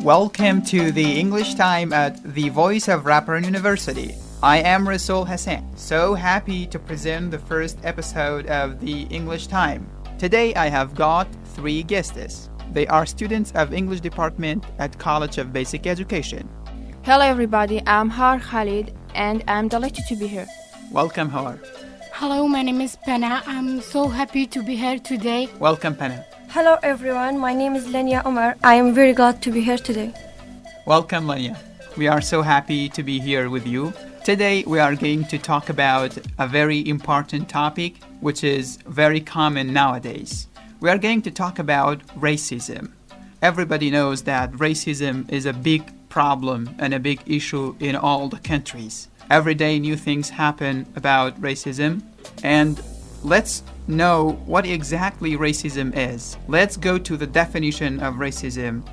Welcome to the English Time at the Voice of Rapper University. I am Rasul Hassan. So happy to present the first episode of the English Time. Today I have got 3 guests. They are students of English department at College of Basic Education. Hello everybody, I'm Hawar Khalid and I'm delighted to be here. Welcome, Hawar. Hello, my name is Pana. I'm so happy to be here today. Welcome, Pana. Hello everyone, my name is Lanya Omer. I am very glad to be here today. Welcome, Lanya. We are so happy to be here with you. Today we are going to talk about a very important topic which is very common nowadays. We are going to talk about racism. Everybody knows that racism is a big problem and a big issue in all the countries. Every day new things happen about racism, and let's know what exactly racism is. Let's go to the definition of racism.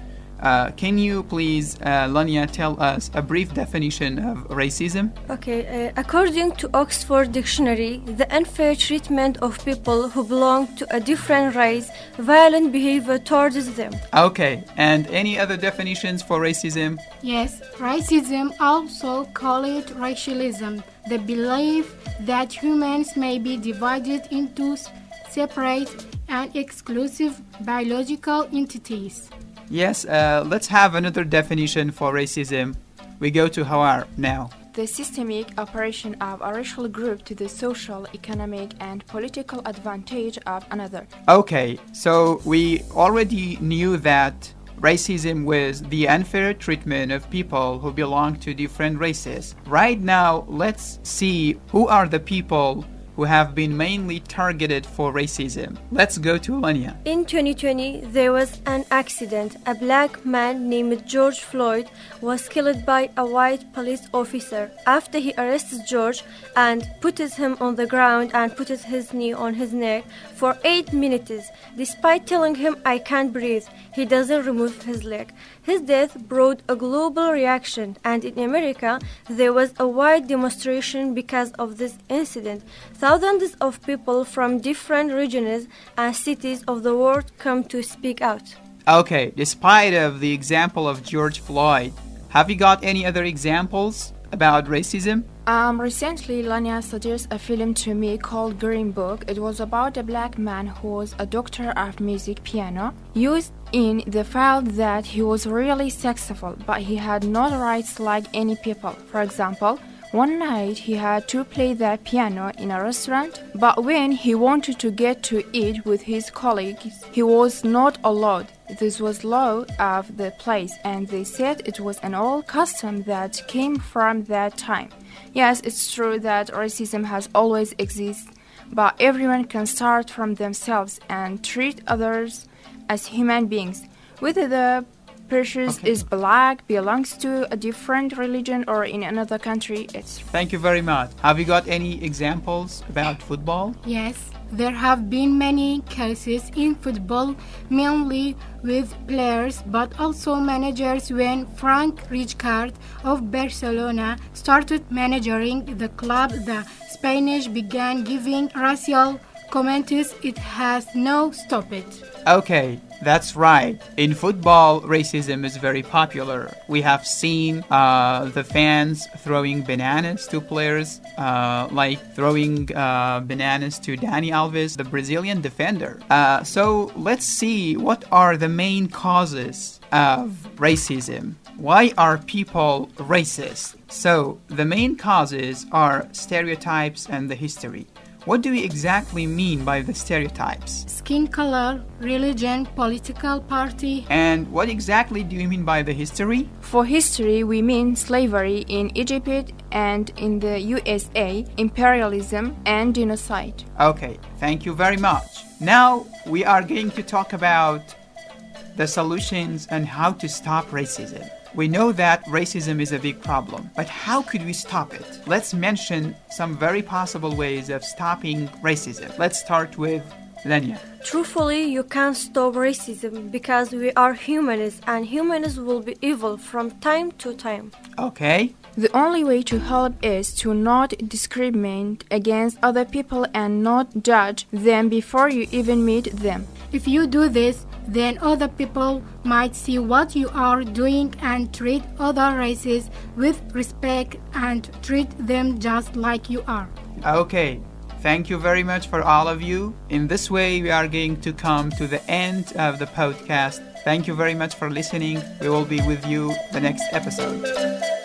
Can you please, Lanya, tell us a brief definition of racism? Okay, according to Oxford Dictionary, the unfair treatment of people who belong to a different race, violent behavior towards them. Okay, and any other definitions for racism? Yes, racism, also called racialism, the belief that humans may be divided into separate and exclusive biological entities. Yes, let's have another definition for racism. We go to Hawar now. The systemic operation of a racial group to the social, economic, and political advantage of another. Okay, so we already knew that racism was the unfair treatment of people who belong to different races. Right now, let's see who are the people who have been mainly targeted for racism. Let's go to Lanya. In 2020, there was an accident. A black man named George Floyd was killed by a white police officer. After he arrested George and put him on the ground and put his knee on his neck for 8 minutes, despite telling him, "I can't breathe," he doesn't remove his leg. His death brought a global reaction, and in America, there was a wide demonstration because of this incident. Thousands of people from different regions and cities of the world come to speak out. Okay, despite of the example of George Floyd, have you got any other examples about racism? Recently, Lanya suggested a film to me called Green Book. It was about a black man who was a doctor of music piano, used in the fact that he was really successful, but he had no rights like any people. For example, one night he had to play the piano in a restaurant, but when he wanted to get to eat with his colleagues, he was not allowed. This was law of the place, and they said it was an old custom that came from that time. Yes, it's true that racism has always existed, but everyone can start from themselves and treat others as human beings. Whether the person is black, belongs to a different religion, or in another country, it's... Thank you very much. Have you got any examples about football? Yes, there have been many cases in football, mainly with players, but also managers. When Frank Rijkaard of Barcelona started managing the club, the Spanish began giving racial comments. It has now stopped. Okay, that's right. In football, racism is very popular. We have seen the fans throwing bananas to players, like throwing bananas to Dani Alves, the Brazilian defender. So let's see what are the main causes of racism. Why are people racist? So the main causes are stereotypes and the history. What do we exactly mean by the stereotypes? Skin color, religion, political party. And what exactly do you mean by the history? For history, we mean slavery in Egypt and in the USA, imperialism and genocide. Okay, thank you very much. Now we are going to talk about the solutions and how to stop racism. We know that racism is a big problem, but how could we stop it? Let's mention some very possible ways of stopping racism. Let's start with Lanya. Truthfully, you can't stop racism because we are humans, and humans will be evil from time to time. Okay. The only way to help is to not discriminate against other people and not judge them before you even meet them. If you do this, then other people might see what you are doing and treat other races with respect and treat them just like you are. Okay, thank you very much for all of you. In this way, we are going to come to the end of the podcast. Thank you very much for listening. We will be with you the next episode.